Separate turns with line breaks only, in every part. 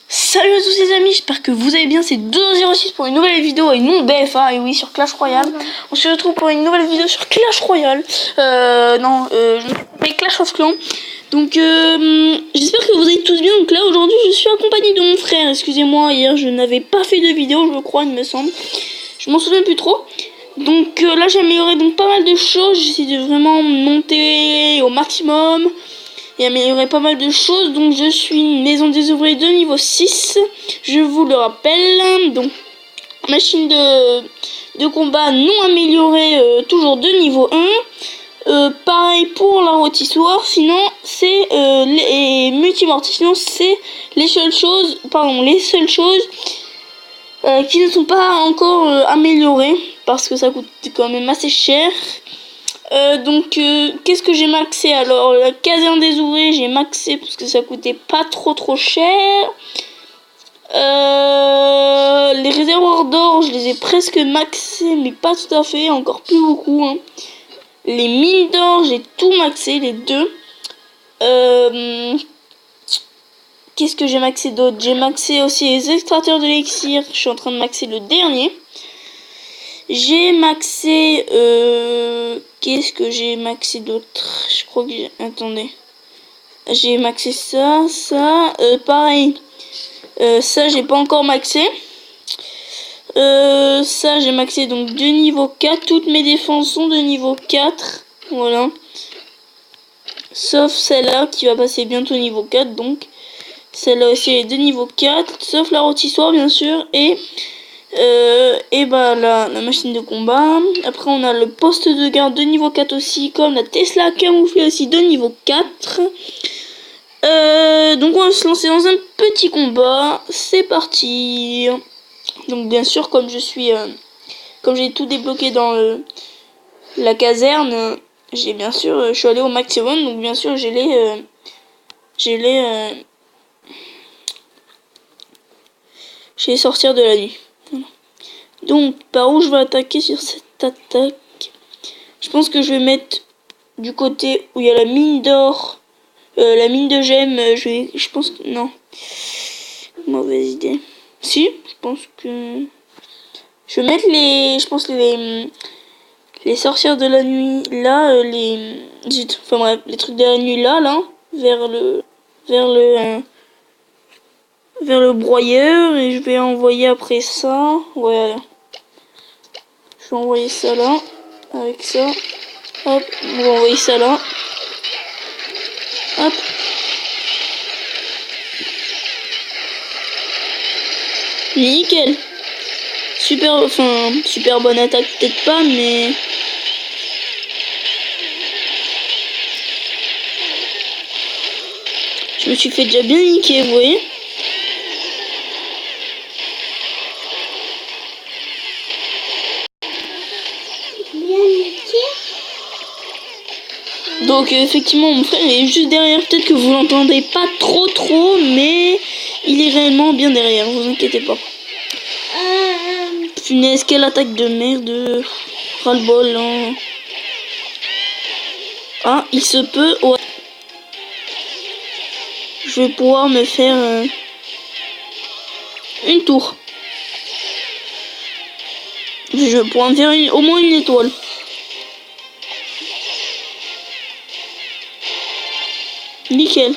Salut à tous les amis, j'espère que vous allez bien, c'est 206 pour une nouvelle vidéo et non BFA, et oui sur Clash Royale. On se retrouve pour une nouvelle vidéo sur Clash Royale, je Clash of Clans. Donc j'espère que vous allez tous bien. Donc là aujourd'hui je suis accompagné de mon frère, excusez-moi, hier je n'avais pas fait de vidéo je crois, il me semble. Je m'en souviens plus trop. Donc là j'ai amélioré donc pas mal de choses, j'essaie de vraiment monter au maximum et améliorer pas mal de choses. Donc je suis une maison des ouvriers de niveau 6, je vous le rappelle. Donc machine de combat non améliorée, toujours de niveau 1. Pareil pour la rôtissoire, sinon c'est les multimortis, sinon c'est les seules choses qui ne sont pas encore améliorées parce que ça coûte quand même assez cher. Qu'est-ce que j'ai maxé? Alors la caserne des ouvriers j'ai maxé parce que ça coûtait pas trop cher. Les réservoirs d'or je les ai presque maxés mais pas tout à fait, encore plus beaucoup hein. Les mines d'or j'ai tout maxé, les deux. Qu'est-ce que j'ai maxé d'autre? J'ai maxé aussi les extracteurs de l'élixir, je suis en train de maxer le dernier. J'ai maxé qu'est-ce que j'ai maxé d'autre? Je crois que attendez. J'ai maxé ça, pareil. Ça j'ai pas encore maxé. Ça j'ai maxé donc de niveau 4. Toutes mes défenses sont de niveau 4. Voilà. Sauf celle-là qui va passer bientôt niveau 4. Donc celle-là aussi est de niveau 4. Sauf la rôtissoire bien sûr. Et la machine de combat. Après on a le poste de garde de niveau 4 aussi, comme la Tesla camouflée aussi de niveau 4. Donc on va se lancer dans un petit combat. C'est parti. Donc bien sûr comme j'ai tout débloqué dans la caserne, je suis allé au maximum. Donc bien sûr j'ai les sortir de la nuit. Voilà. Donc par où je vais attaquer sur cette attaque? Je pense que je vais mettre du côté où il y a la mine d'or, la mine de gemmes. Je pense que non, mauvaise idée. Si, je pense que je vais mettre les sorcières de la nuit là, les trucs de la nuit là, vers le broyeur, et je vais envoyer après ça. Ouais. Je vais envoyer ça là, avec ça. Hop, on va envoyer ça là. Hop. Nickel. Super bonne attaque, peut-être pas, mais... Je me suis fait déjà bien niquer, vous voyez. Donc effectivement mon frère est juste derrière, peut-être que vous l'entendez pas trop, mais il est réellement bien derrière, vous inquiétez pas. Punaise, quelle attaque de merde, ras-le-bol hein. Ah, il se peut, ouais. Je vais pouvoir me faire une tour. Je vais pouvoir me faire au moins une étoile. Nickel.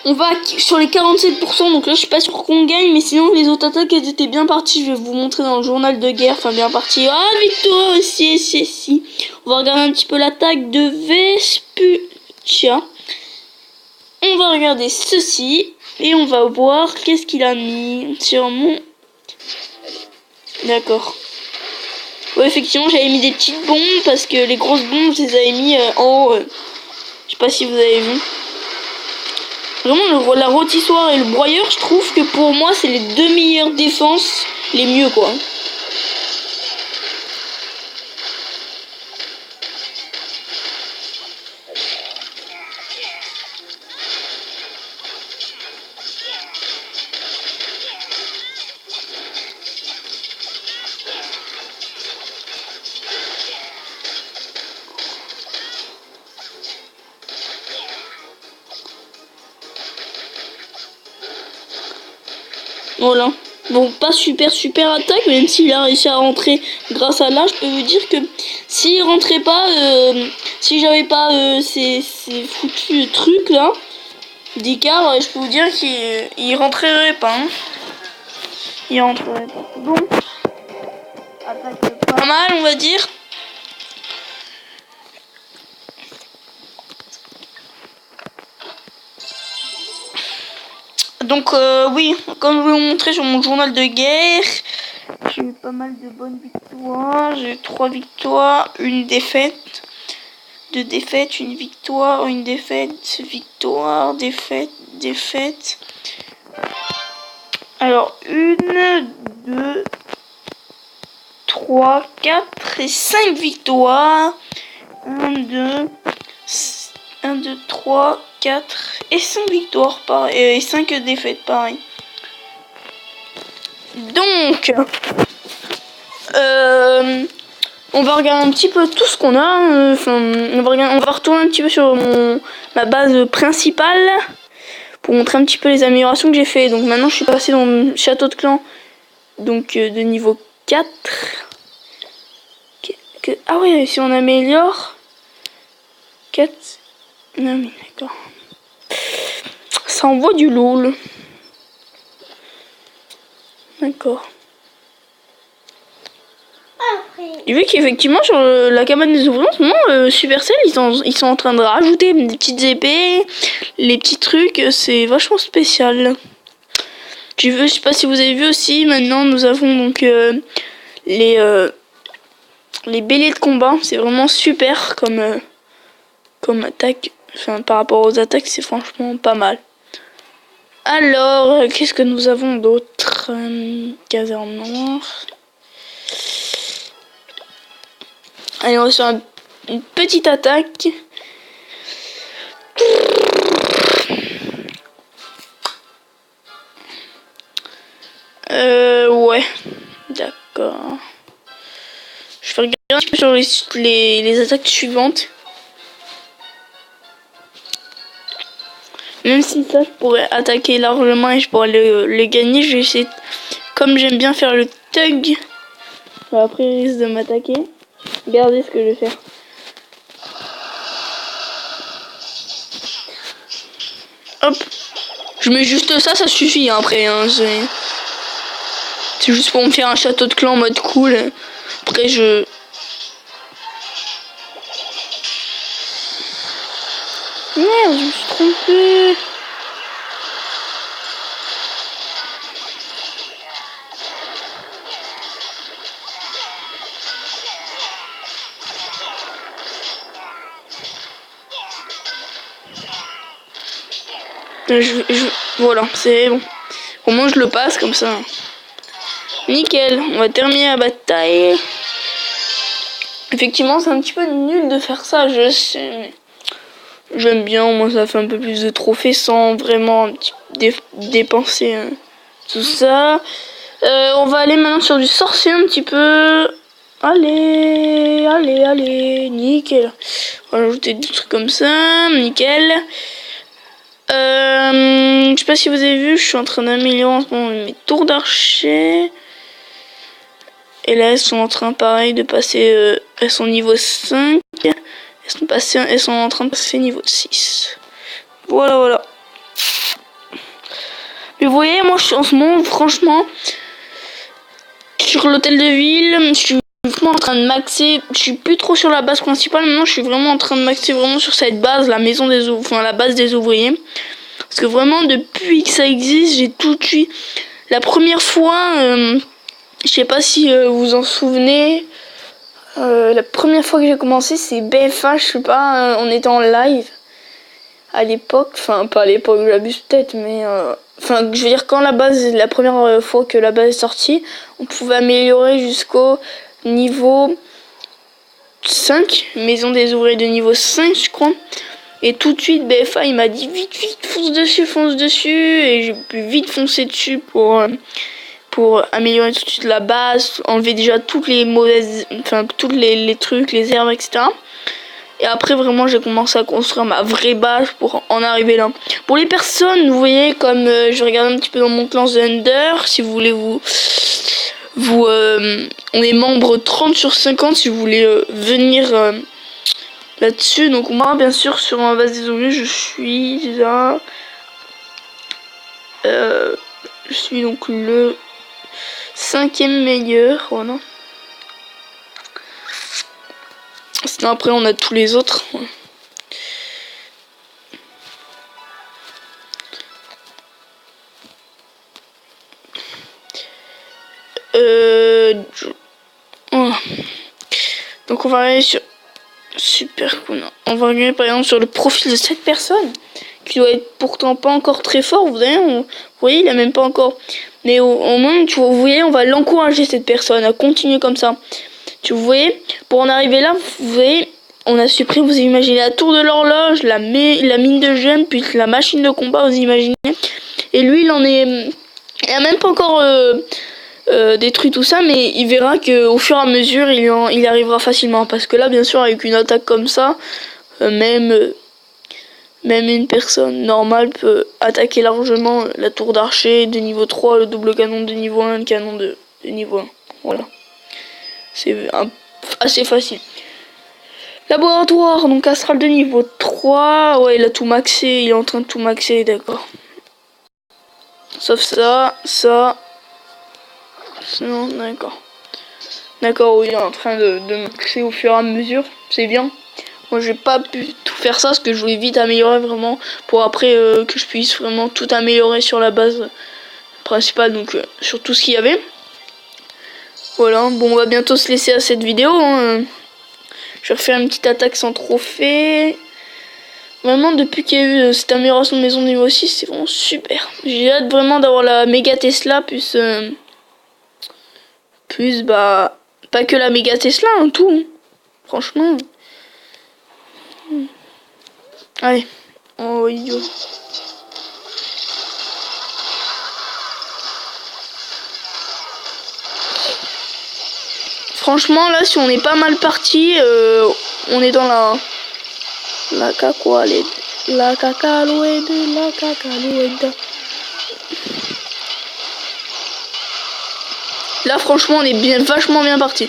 On va sur les 47%, donc là je suis pas sûr qu'on gagne, mais sinon les autres attaques elles étaient bien parties. Je vais vous montrer dans le journal de guerre, enfin bien parti. Ah victoire, si. On va regarder un petit peu l'attaque de Vespuccia. On va regarder ceci et on va voir qu'est-ce qu'il a mis sur mon... D'accord. Ouais, effectivement j'avais mis des petites bombes parce que les grosses bombes je les avais mis en haut. Je sais pas si vous avez vu. Vraiment la rôtissoire et le broyeur, je trouve que pour moi c'est les deux meilleures défenses, les mieux quoi. Voilà. Bon, pas super attaque, même s'il a réussi à rentrer grâce à là, je peux vous dire que s'il rentrait pas, si j'avais pas ces foutus trucs là, d'écart, je peux vous dire qu'il rentrerait pas. Hein. Il rentrerait pas. Bon, attaque pas mal, on va dire. Donc oui, comme je vous l'ai montré sur mon journal de guerre, j'ai eu pas mal de bonnes victoires. J'ai eu 3 victoires, une défaite, 2 défaites, une victoire, une défaite, victoire, défaite, défaite. Alors 1, 2, 3, 4 et 5 victoires. 1, 2, 3, 4 et 5 victoires pareil, et 5 défaites pareil. Donc on va regarder un petit peu tout ce qu'on a. On va retourner un petit peu sur ma base principale pour montrer un petit peu les améliorations que j'ai fait. Donc maintenant je suis passé dans le château de clan, donc de niveau 4. Ah ouais, si on améliore 4. Non mais d'accord. Ça envoie du loul. D'accord. J'ai vu qu'effectivement sur la cabane des ouvriers en ce moment, Supercell ils sont en train de rajouter des petites épées, les petits trucs, c'est vachement spécial. Je sais pas si vous avez vu aussi, maintenant nous avons donc les béliers de combat, c'est vraiment super comme attaque, enfin par rapport aux attaques c'est franchement pas mal. Alors, qu'est-ce que nous avons d'autre? Caserne noire. Allez, on va sur une petite attaque. Ouais. D'accord. Je vais regarder un petit peu sur les attaques suivantes. Même si ça, je pourrais attaquer largement et je pourrais le gagner, je vais essayer. Comme j'aime bien faire le thug, après il risque de m'attaquer. Regardez ce que je vais faire. Hop. Je mets juste ça, ça suffit hein, après. Hein, c'est juste pour me faire un château de clan en mode cool. Après je... Merde, je me suis trompé. Voilà, c'est bon. Au moins je le passe comme ça. Nickel, on va terminer la bataille. Effectivement, c'est un petit peu nul de faire ça, je sais. Mais j'aime bien, moi ça fait un peu plus de trophées sans vraiment dépenser tout ça. On va aller maintenant sur du sorcier un petit peu. Allez, nickel. On va ajouter des trucs comme ça, nickel. Je sais pas si vous avez vu, je suis en train d'améliorer en ce moment mes tours d'archer. Et là, elles sont en train, pareil, de passer... elles sont niveau 5. Elles sont en train de passer niveau 6. Voilà. Mais vous voyez, moi, je suis en ce moment, franchement, sur l'hôtel de ville, je suis vraiment en train de maxer. Je suis plus trop sur la base principale. Maintenant, je suis vraiment en train de maxer vraiment sur cette base, la maison des la base des ouvriers. Parce que vraiment, depuis que ça existe, j'ai tout de suite... La première fois... je sais pas si vous vous en souvenez, la première fois que j'ai commencé, c'est BFA, je sais pas, on était en live à l'époque, enfin pas à l'époque, j'abuse peut-être, mais enfin je veux dire quand la première fois que la base est sortie, on pouvait améliorer jusqu'au niveau 5, maison des ouvriers de niveau 5 je crois, et tout de suite BFA il m'a dit vite fonce dessus, et j'ai pu vite foncer dessus pour améliorer tout de suite la base, enlever déjà toutes les mauvaises, enfin tous les trucs, les herbes, etc. Et après, vraiment, j'ai commencé à construire ma vraie base pour en arriver là. Pour les personnes, vous voyez, comme je regarde un petit peu dans mon clan The Ender, si vous voulez on est membre 30/50 si vous voulez venir là-dessus. Donc moi, bien sûr, sur un base des objets, je suis là. Je suis donc le 5e meilleur, voilà. Sinon après on a tous les autres. Donc on va aller sur super cool. On va regarder par exemple sur le profil de cette personne qui doit être pourtant pas encore très fort. Vous voyez, il a même pas encore. Mais au moins, vous voyez, on va l'encourager cette personne à continuer comme ça. Vous voyez, pour en arriver là, vous voyez, on a supprimé, vous imaginez la tour de l'horloge, la mine de gemmes, puis la machine de combat, vous imaginez. Et lui, il a même pas encore détruit tout ça, mais il verra que au fur et à mesure, il arrivera facilement. Parce que là, bien sûr, avec une attaque comme ça, même une personne normale peut attaquer largement la tour d'archer de niveau 3, le double canon de niveau 1, le canon de niveau 1. Voilà. C'est assez facile. Laboratoire, donc astral de niveau 3. Ouais, il a tout maxé, il est en train de tout maxer, d'accord. Sauf ça. Non, d'accord. D'accord, oui, il est en train de maxer au fur et à mesure, c'est bien. Moi, j'ai pas pu tout faire ça, parce que je voulais vite améliorer vraiment, pour après que je puisse vraiment tout améliorer sur la base principale, donc sur tout ce qu'il y avait. Voilà, bon, on va bientôt se laisser à cette vidéo. Hein. Je vais refaire une petite attaque sans trophée. Vraiment, depuis qu'il y a eu cette amélioration de maison niveau 6, c'est vraiment super. J'ai hâte vraiment d'avoir la méga Tesla, plus bah, pas que la méga Tesla, hein, tout. Hein. Franchement. Allez. Oh, idiot. Franchement, là, si on est pas mal parti, on est dans la cacaloïde. Là, franchement, on est vachement bien parti.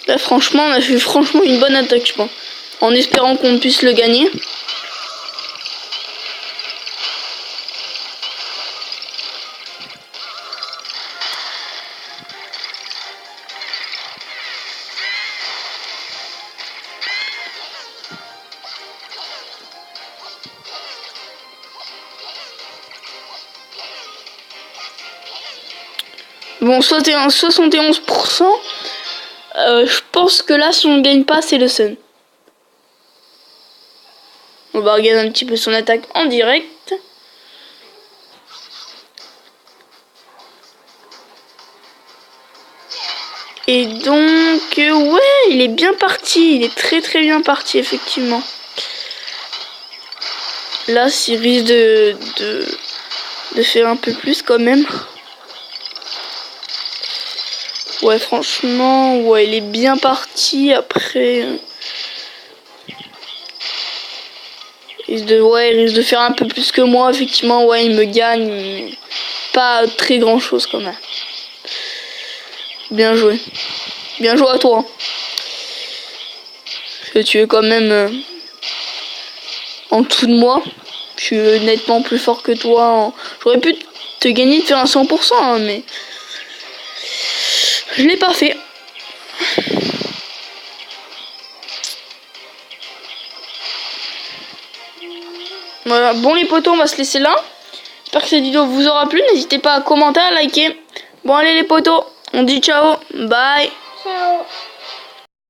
Là, franchement, on a fait une bonne attaque, je pense. En espérant qu'on puisse le gagner. Bon, 71%. Je pense que là, si on ne gagne pas, c'est le Sun. On va regarder un petit peu son attaque en direct. Et donc, ouais, il est bien parti. Il est très très bien parti, effectivement. Là, il risque de faire un peu plus quand même. Ouais, franchement, ouais, il est bien parti. Après, il risque de faire un peu plus que moi. Effectivement, ouais, il me gagne, mais pas très grand chose quand même. Bien joué. Bien joué à toi. Parce que tu es quand même en dessous de moi. Je suis nettement plus fort que toi. J'aurais pu te gagner de faire un 100%, hein, mais je l'ai pas fait. Voilà, bon les potos, on va se laisser là. J'espère que cette vidéo vous aura plu. N'hésitez pas à commenter, à liker. Bon allez les potos, on dit ciao, bye.